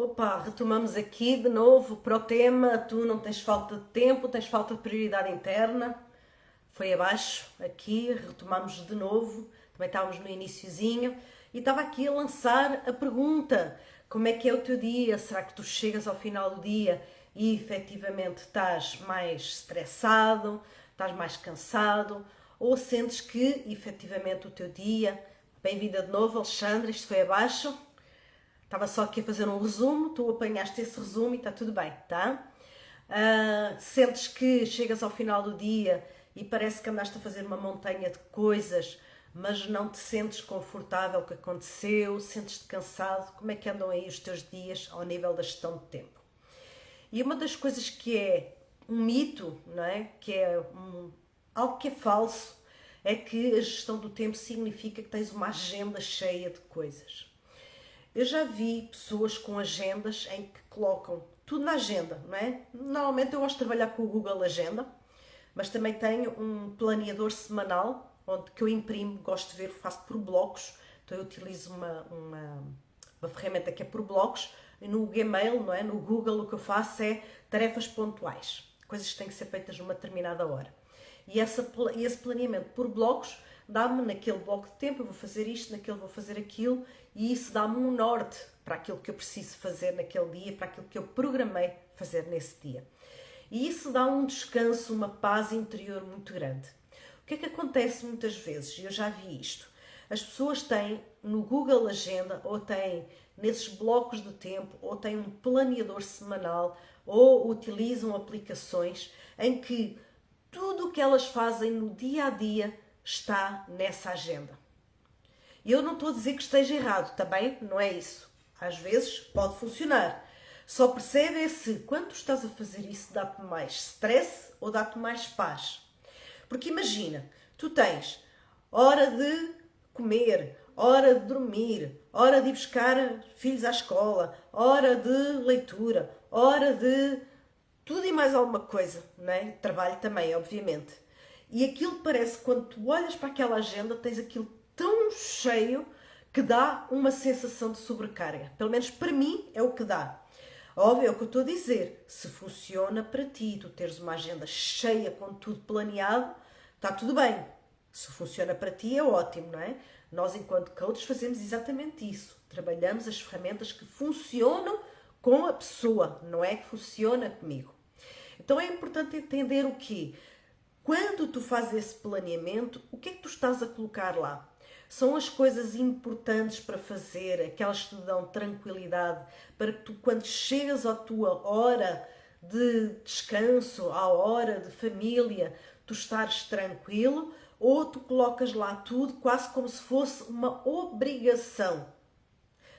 Opa, retomamos aqui de novo para o tema. Tu não tens falta de tempo, tens falta de prioridade interna. Foi abaixo, aqui, retomamos de novo. Também estávamos no iniciozinho e estava aqui a lançar a pergunta: como é que é o teu dia? Será que tu chegas ao final do dia e efetivamente estás mais estressado, estás mais cansado, ou sentes que efetivamente o teu dia... Bem-vinda de novo, Alexandre, isto foi abaixo. Estava só aqui a fazer um resumo, tu apanhaste esse resumo e está tudo bem, tá? Sentes que chegas ao final do dia e parece que andaste a fazer uma montanha de coisas, mas não te sentes confortável com o que aconteceu, sentes-te cansado. Como é que andam aí os teus dias ao nível da gestão de tempo? E uma das coisas que é um mito, não é? Que é algo que é falso, é que a gestão do tempo significa que tens uma agenda cheia de coisas. Eu já vi pessoas com agendas em que colocam tudo na agenda, não é? Normalmente eu gosto de trabalhar com o Google Agenda, mas também tenho um planeador semanal, onde que eu imprimo, gosto de ver, faço por blocos, então eu utilizo uma ferramenta que é por blocos, e no Gmail, não é? No Google, o que eu faço é tarefas pontuais, coisas que têm que ser feitas numa determinada hora. E esse planeamento por blocos dá-me naquele bloco de tempo, eu vou fazer isto, naquele vou fazer aquilo, e isso dá-me um norte para aquilo que eu preciso fazer naquele dia, para aquilo que eu programei fazer nesse dia. E isso dá um descanso, uma paz interior muito grande. O que é que acontece muitas vezes? Eu já vi isto. As pessoas têm no Google Agenda, ou têm nesses blocos de tempo, ou têm um planeador semanal, ou utilizam aplicações em que tudo o que elas fazem no dia a dia está nessa agenda. Eu não estou a dizer que esteja errado, também não é isso. Às vezes pode funcionar. Só percebe se quando tu estás a fazer isso dá-te mais stress ou dá-te mais paz. Porque imagina, tu tens hora de comer, hora de dormir, hora de ir buscar filhos à escola, hora de leitura, hora de tudo e mais alguma coisa, não é? Trabalho também, obviamente. E aquilo parece, quando tu olhas para aquela agenda, tens aquilo tão cheio que dá uma sensação de sobrecarga. Pelo menos para mim é o que dá. Óbvio, é o que eu estou a dizer. Se funciona para ti, tu teres uma agenda cheia com tudo planeado, está tudo bem. Se funciona para ti é ótimo, não é? Nós, enquanto coaches, fazemos exatamente isso. Trabalhamos as ferramentas que funcionam com a pessoa, não é que funciona comigo. Então é importante entender o quê? Quando tu fazes esse planeamento, o que é que tu estás a colocar lá? São as coisas importantes para fazer, aquelas que te dão tranquilidade, para que tu, quando chegas à tua hora de descanso, à hora de família, tu estares tranquilo, ou tu colocas lá tudo quase como se fosse uma obrigação.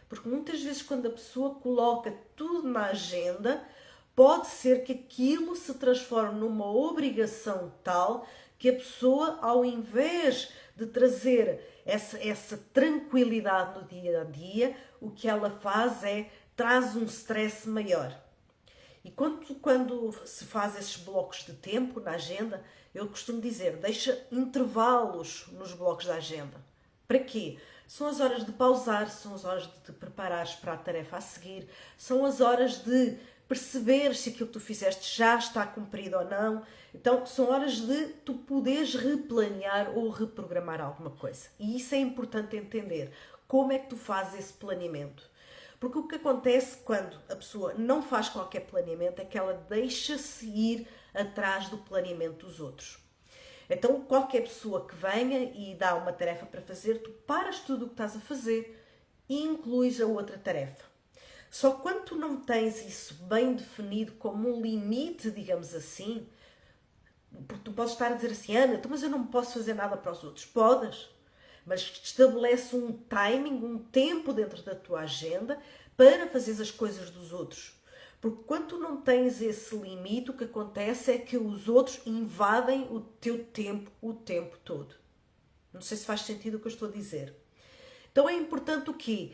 Porque muitas vezes quando a pessoa coloca tudo na agenda, pode ser que aquilo se transforme numa obrigação tal que a pessoa, ao invés de trazer essa tranquilidade no dia a dia, o que ela faz é traz um stress maior. E quando se faz esses blocos de tempo na agenda, eu costumo dizer, deixa intervalos nos blocos da agenda. Para quê? São as horas de pausar, são as horas de te preparares para a tarefa a seguir, são as horas de perceber se aquilo que tu fizeste já está cumprido ou não. Então, são horas de tu poderes replanear ou reprogramar alguma coisa. E isso é importante entender. Como é que tu fazes esse planeamento? Porque o que acontece quando a pessoa não faz qualquer planeamento é que ela deixa-se ir atrás do planeamento dos outros. Então, qualquer pessoa que venha e dá uma tarefa para fazer, tu paras tudo o que estás a fazer e incluis a outra tarefa. Só que quando tu não tens isso bem definido como um limite, digamos assim, porque tu podes estar a dizer assim, Ana, mas eu não posso fazer nada para os outros. Podes, mas estabelece um timing, um tempo dentro da tua agenda para fazer as coisas dos outros. Porque quando tu não tens esse limite, o que acontece é que os outros invadem o teu tempo o tempo todo. Não sei se faz sentido o que eu estou a dizer. Então é importante o quê?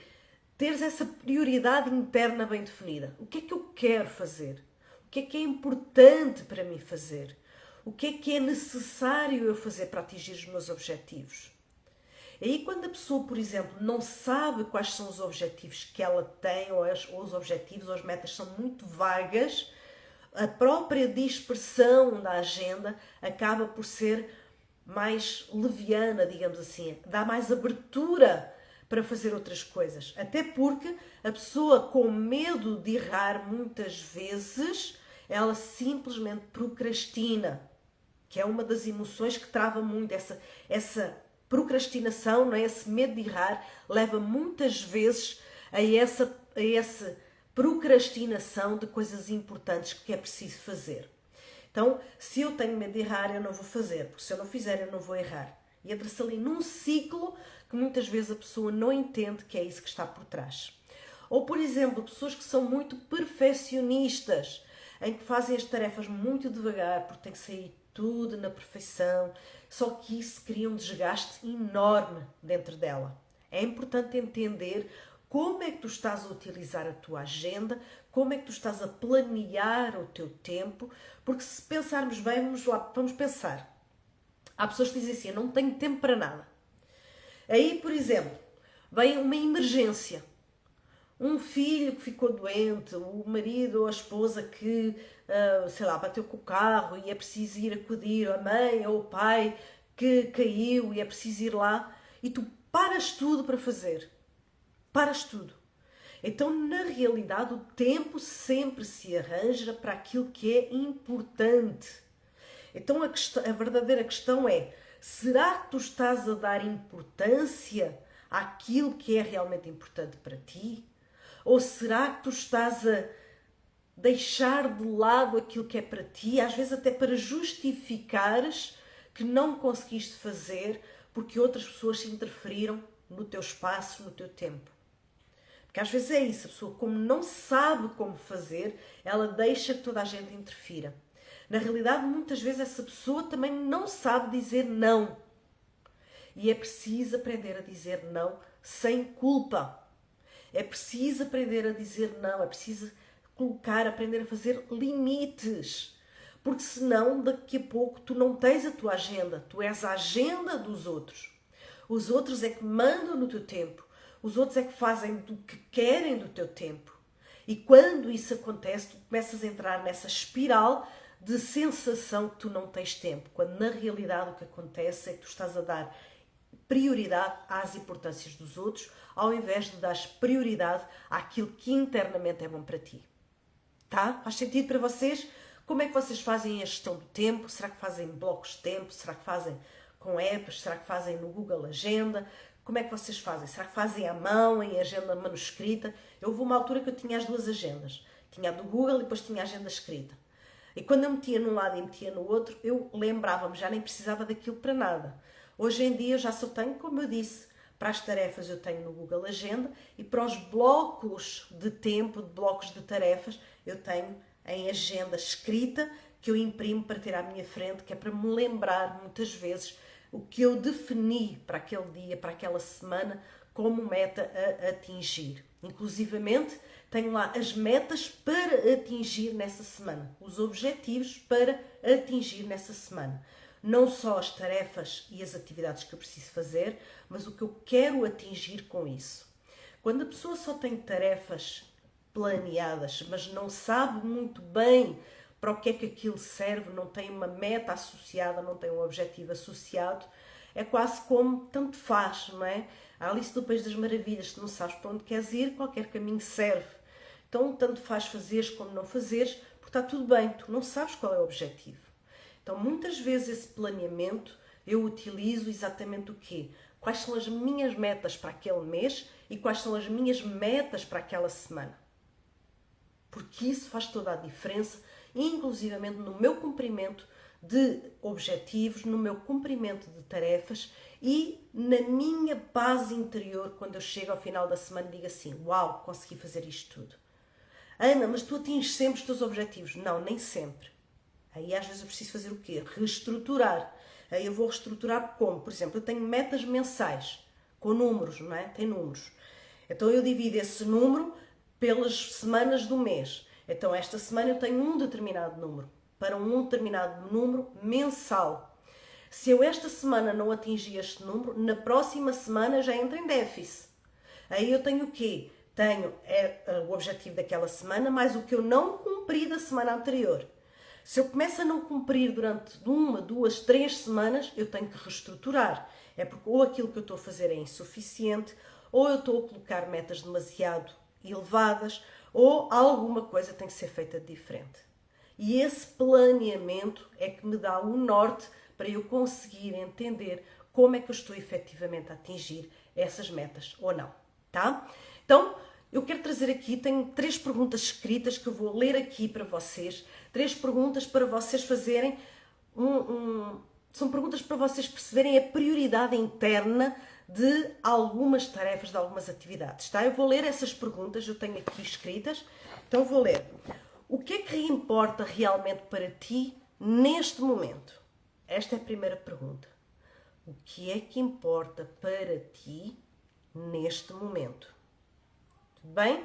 Teres essa prioridade interna bem definida. O que é que eu quero fazer? O que é importante para mim fazer? O que é necessário eu fazer para atingir os meus objetivos? E aí quando a pessoa, por exemplo, não sabe quais são os objetivos que ela tem, ou os objetivos ou as metas são muito vagas, a própria dispersão da agenda acaba por ser mais leviana, digamos assim, dá mais abertura para fazer outras coisas. Até porque a pessoa com medo de errar muitas vezes, ela simplesmente procrastina, que é uma das emoções que trava muito essa procrastinação, não é? Esse medo de errar leva muitas vezes a essa procrastinação de coisas importantes que é preciso fazer. Então, se eu tenho medo de errar, eu não vou fazer, porque se eu não fizer, eu não vou errar. E entra-se ali num ciclo que muitas vezes a pessoa não entende que é isso que está por trás. Ou, por exemplo, pessoas que são muito perfeccionistas, em que fazem as tarefas muito devagar, porque tem que sair tudo na perfeição, só que isso cria um desgaste enorme dentro dela. É importante entender como é que tu estás a utilizar a tua agenda, como é que tu estás a planear o teu tempo, porque se pensarmos bem, vamos pensar. Há pessoas que dizem assim, eu não tenho tempo para nada. Aí, por exemplo, vem uma emergência. Um filho que ficou doente, o marido ou a esposa que, sei lá, bateu com o carro e é preciso ir acudir, a mãe ou o pai que caiu e é preciso ir lá, e tu paras tudo para fazer. Paras tudo. Então, na realidade, o tempo sempre se arranja para aquilo que é importante. Então, a verdadeira questão é, será que tu estás a dar importância àquilo que é realmente importante para ti? Ou será que tu estás a deixar de lado aquilo que é para ti, às vezes até para justificares que não conseguiste fazer porque outras pessoas se interferiram no teu espaço, no teu tempo? Porque às vezes é isso, a pessoa como não sabe como fazer, ela deixa que toda a gente interfira. Na realidade, muitas vezes essa pessoa também não sabe dizer não. E é preciso aprender a dizer não sem culpa. É preciso aprender a dizer não, é preciso aprender a fazer limites. Porque senão, daqui a pouco, tu não tens a tua agenda, tu és a agenda dos outros. Os outros é que mandam no teu tempo. Os outros é que fazem do que querem do teu tempo. E quando isso acontece, tu começas a entrar nessa espiral de sensação que tu não tens tempo. Quando na realidade o que acontece é que tu estás a dar prioridade às importâncias dos outros, ao invés de dar prioridade àquilo que internamente é bom para ti. Tá? Faz sentido para vocês? Como é que vocês fazem a gestão do tempo? Será que fazem blocos de tempo? Será que fazem com apps? Será que fazem no Google Agenda? Como é que vocês fazem? Será que fazem à mão, em agenda manuscrita? Houve uma altura que eu tinha as duas agendas. Tinha a do Google e depois tinha a agenda escrita. E quando eu metia num lado e metia no outro, eu lembrava-me, já nem precisava daquilo para nada. Hoje em dia eu já só tenho, como eu disse, para as tarefas eu tenho no Google Agenda e para os blocos de tempo, de blocos de tarefas, eu tenho em agenda escrita que eu imprimo para ter à minha frente, que é para me lembrar muitas vezes o que eu defini para aquele dia, para aquela semana, como meta a atingir. Inclusivamente, tenho lá as metas para atingir nessa semana, os objetivos para atingir nessa semana. Não só as tarefas e as atividades que eu preciso fazer, mas o que eu quero atingir com isso. Quando a pessoa só tem tarefas planeadas, mas não sabe muito bem para o que é que aquilo serve, não tem uma meta associada, não tem um objetivo associado, é quase como tanto faz, não é? A Alice do País das Maravilhas, se não sabes para onde queres ir, qualquer caminho serve. Então, tanto faz fazeres como não fazeres, porque está tudo bem, tu não sabes qual é o objetivo. Então, muitas vezes esse planeamento eu utilizo exatamente o quê? Quais são as minhas metas para aquele mês e quais são as minhas metas para aquela semana. Porque isso faz toda a diferença, inclusivamente no meu cumprimento de objetivos, no meu cumprimento de tarefas e na minha paz interior quando eu chego ao final da semana e digo assim, uau, consegui fazer isto tudo. Ana, mas tu atinges sempre os teus objetivos. Não, nem sempre. Aí às vezes eu preciso fazer o quê? Reestruturar. Aí eu vou reestruturar como? Por exemplo, eu tenho metas mensais, com números, não é? Tem números. Então eu divido esse número pelas semanas do mês. Então esta semana eu tenho um determinado número, para um determinado número mensal. Se eu esta semana não atingir este número, na próxima semana já entro em déficit. Aí eu tenho o quê? Tenho o objetivo daquela semana, mais o que eu não cumpri da semana anterior. Se eu começo a não cumprir durante 1, 2, 3 semanas, eu tenho que reestruturar. É porque ou aquilo que eu estou a fazer é insuficiente, ou eu estou a colocar metas demasiado elevadas, ou alguma coisa tem que ser feita de diferente. E esse planeamento é que me dá o norte para eu conseguir entender como é que eu estou efetivamente a atingir essas metas ou não, tá? Então, eu quero trazer aqui, tenho 3 perguntas escritas que eu vou ler aqui para vocês. 3 perguntas para vocês fazerem são perguntas para vocês perceberem a prioridade interna de algumas tarefas, de algumas atividades, tá? Eu vou ler essas perguntas, eu tenho aqui escritas, então vou ler. O que é que importa realmente para ti neste momento? Esta é a primeira pergunta. O que é que importa para ti neste momento? Tudo bem?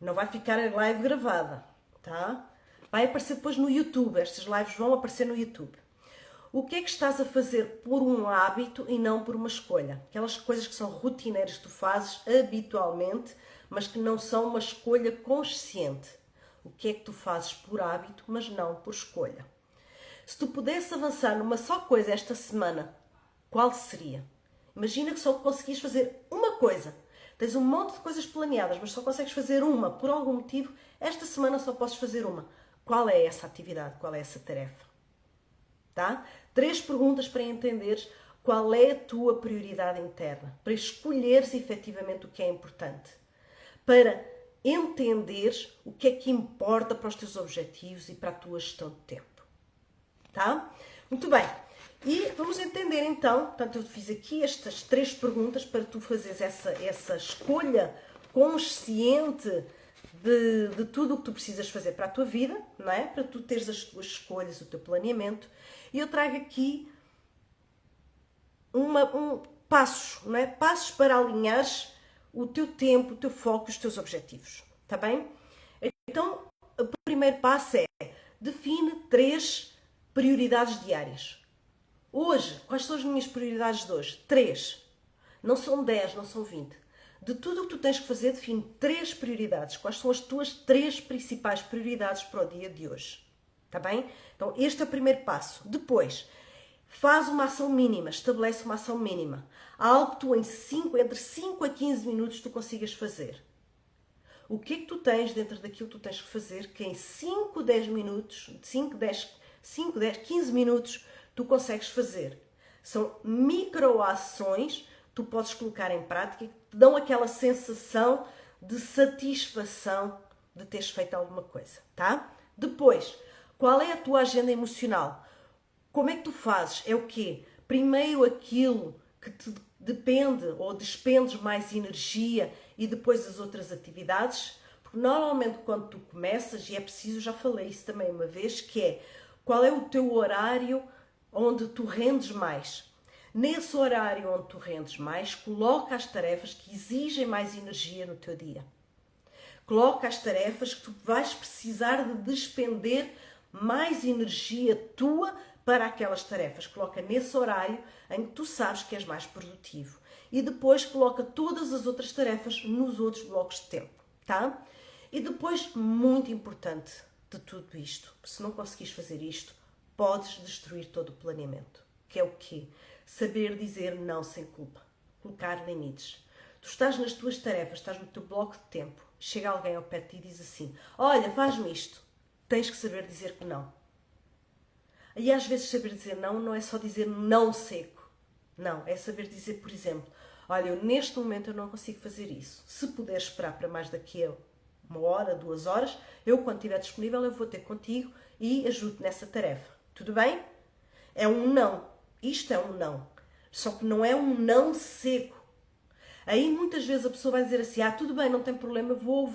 Não vai ficar a live gravada, tá? Vai aparecer depois no YouTube. Estas lives vão aparecer no YouTube. O que é que estás a fazer por um hábito e não por uma escolha? Aquelas coisas que são rotineiras que tu fazes habitualmente, mas que não são uma escolha consciente. O que é que tu fazes por hábito, mas não por escolha? Se tu pudesse avançar numa só coisa esta semana, qual seria? Imagina que só conseguis fazer uma coisa. Tens um monte de coisas planeadas, mas só consegues fazer uma por algum motivo. Esta semana só podes fazer uma. Qual é essa atividade? Qual é essa tarefa? Tá? 3 perguntas para entenderes qual é a tua prioridade interna. Para escolheres efetivamente o que é importante. Para entenderes o que é que importa para os teus objetivos e para a tua gestão de tempo. Tá? Muito bem. E vamos entender então, portanto eu fiz aqui estas 3 perguntas para tu fazeres essa escolha consciente de tudo o que tu precisas fazer para a tua vida, não é? Para tu teres as tuas escolhas, o teu planeamento. E eu trago aqui passos, não é? Passos para alinhares o teu tempo, o teu foco, os teus objetivos. Está bem? Então, o primeiro passo é define 3 prioridades diárias. Hoje, quais são as minhas prioridades de hoje? 3. Não são 10, não são 20. De tudo o que tu tens que fazer, define 3 prioridades. Quais são as tuas 3 principais prioridades para o dia de hoje? Está bem? Então, este é o primeiro passo. Depois, faz uma ação mínima, estabelece uma ação mínima. Algo que tu entre 5 a 15 minutos tu consigas fazer. O que é que tu tens dentro daquilo que tu tens que fazer que em 5, 10 minutos, 5, 10, 15 minutos tu consegues fazer? São microações tu podes colocar em prática que te dão aquela sensação de satisfação de teres feito alguma coisa, tá? Depois, qual é a tua agenda emocional? Como é que tu fazes? É o quê? Primeiro aquilo que te depende ou despendes mais energia e depois as outras atividades? Porque normalmente quando tu começas, e é preciso, já falei isso também uma vez, que é qual é o teu horário onde tu rendes mais? Nesse horário onde tu rendes mais, coloca as tarefas que exigem mais energia no teu dia. Coloca as tarefas que tu vais precisar de despender mais energia tua para aquelas tarefas. Coloca nesse horário em que tu sabes que és mais produtivo. E depois coloca todas as outras tarefas nos outros blocos de tempo, tá? E depois, muito importante de tudo isto, que se não conseguires fazer isto, podes destruir todo o planeamento. Que é o quê? Saber dizer não sem culpa. Colocar limites. Tu estás nas tuas tarefas, estás no teu bloco de tempo. Chega alguém ao pé de ti e diz assim: olha, faz-me isto. Tens que saber dizer que não. E às vezes saber dizer não não é só dizer não seco. Não, é saber dizer, por exemplo, olha, eu neste momento eu não consigo fazer isso. Se puder esperar para mais daqui a 1 hora, 2 horas, eu quando estiver disponível eu vou ter contigo e ajudo nessa tarefa. Tudo bem? É um não. Isto é um não. Só que não é um não seco. Aí muitas vezes a pessoa vai dizer assim: tudo bem, não tem problema, vou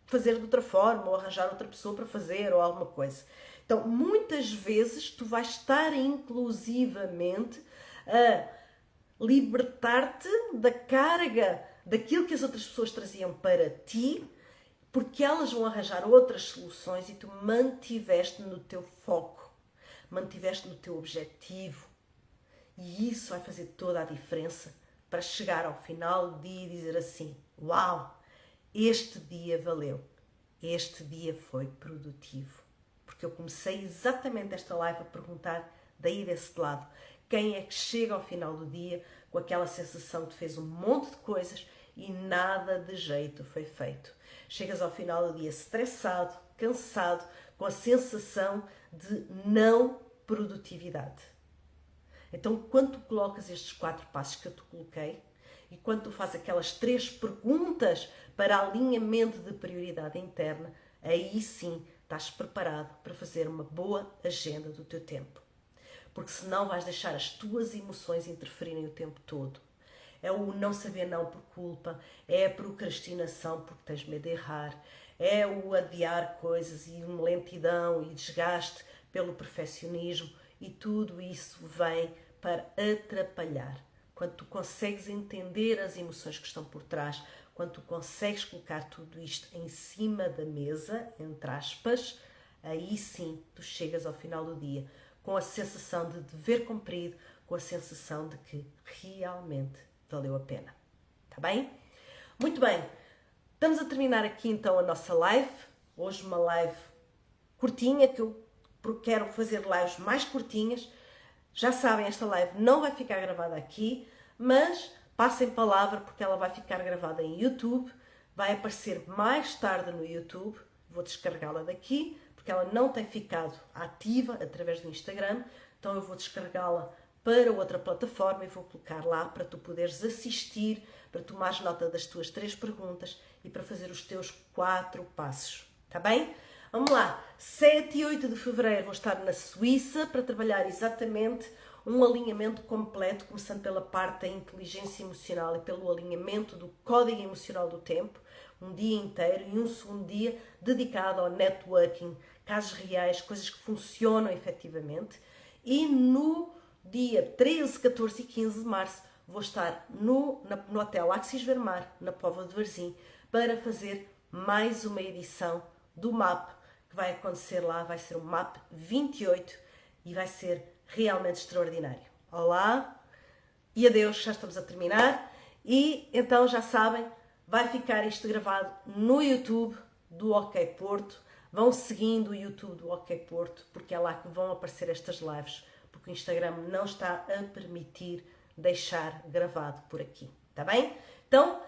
fazer de outra forma, ou arranjar outra pessoa para fazer, ou alguma coisa. Então, muitas vezes tu vais estar inclusivamente a libertar-te da carga daquilo que as outras pessoas traziam para ti, porque elas vão arranjar outras soluções e tu mantiveste no teu foco. mantiveste no teu objetivo. E isso vai fazer toda a diferença para chegar ao final do dia e dizer assim: uau, este dia valeu, este dia foi produtivo. Porque eu comecei exatamente esta live a perguntar daí desse lado, quem é que chega ao final do dia com aquela sensação de fez um monte de coisas e nada de jeito foi feito. Chegas ao final do dia estressado, cansado, com a sensação de não produtividade. Então, quando tu colocas estes 4 passos que eu te coloquei e quando tu fazes aquelas 3 perguntas para alinhamento de prioridade interna, aí sim estás preparado para fazer uma boa agenda do teu tempo. Porque senão vais deixar as tuas emoções interferirem o tempo todo. É o não saber não por culpa, é a procrastinação porque tens medo de errar, é o adiar coisas e uma lentidão e desgaste pelo perfeccionismo, e tudo isso vem para atrapalhar. Quando tu consegues entender as emoções que estão por trás, quando tu consegues colocar tudo isto em cima da mesa, entre aspas, aí sim tu chegas ao final do dia com a sensação de dever cumprido, com a sensação de que realmente valeu a pena. Está bem? Muito bem. Estamos a terminar aqui então a nossa live. Hoje uma live curtinha, que eu quero fazer lives mais curtinhas. Já sabem, esta live não vai ficar gravada aqui, mas passem palavra porque ela vai ficar gravada em YouTube, vai aparecer mais tarde no YouTube, vou descarregá-la daqui, porque ela não tem ficado ativa através do Instagram, então eu vou descarregá-la para outra plataforma e vou colocar lá para tu poderes assistir, para tomares nota das tuas 3 perguntas e para fazer os teus 4 passos, tá bem? Vamos lá, 7 e 8 de fevereiro vou estar na Suíça para trabalhar exatamente um alinhamento completo, começando pela parte da inteligência emocional e pelo alinhamento do código emocional do tempo, um dia inteiro e um segundo dia dedicado ao networking, casos reais, coisas que funcionam efetivamente. E no dia 13, 14 e 15 de março vou estar no Hotel Axis Vermar, na Póvoa de Varzim, para fazer mais uma edição do MAP, que vai acontecer lá, vai ser o MAP 28 e vai ser realmente extraordinário. Olá e adeus, já estamos a terminar. E então já sabem, vai ficar isto gravado no YouTube do OK Porto. Vão seguindo o YouTube do OK Porto, porque é lá que vão aparecer estas lives, porque o Instagram não está a permitir deixar gravado por aqui, tá bem? Então,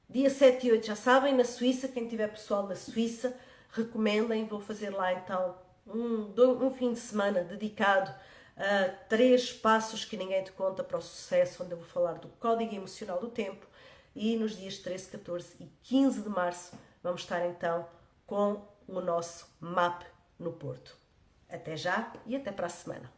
dia 7 e 8 já sabem, na Suíça, quem tiver pessoal na Suíça, recomendem, vou fazer lá então um fim de semana dedicado a 3 passos que ninguém te conta para o sucesso, onde eu vou falar do código emocional do tempo, e nos dias 13, 14 e 15 de março vamos estar então com o nosso MAP no Porto. Até já e até para a semana.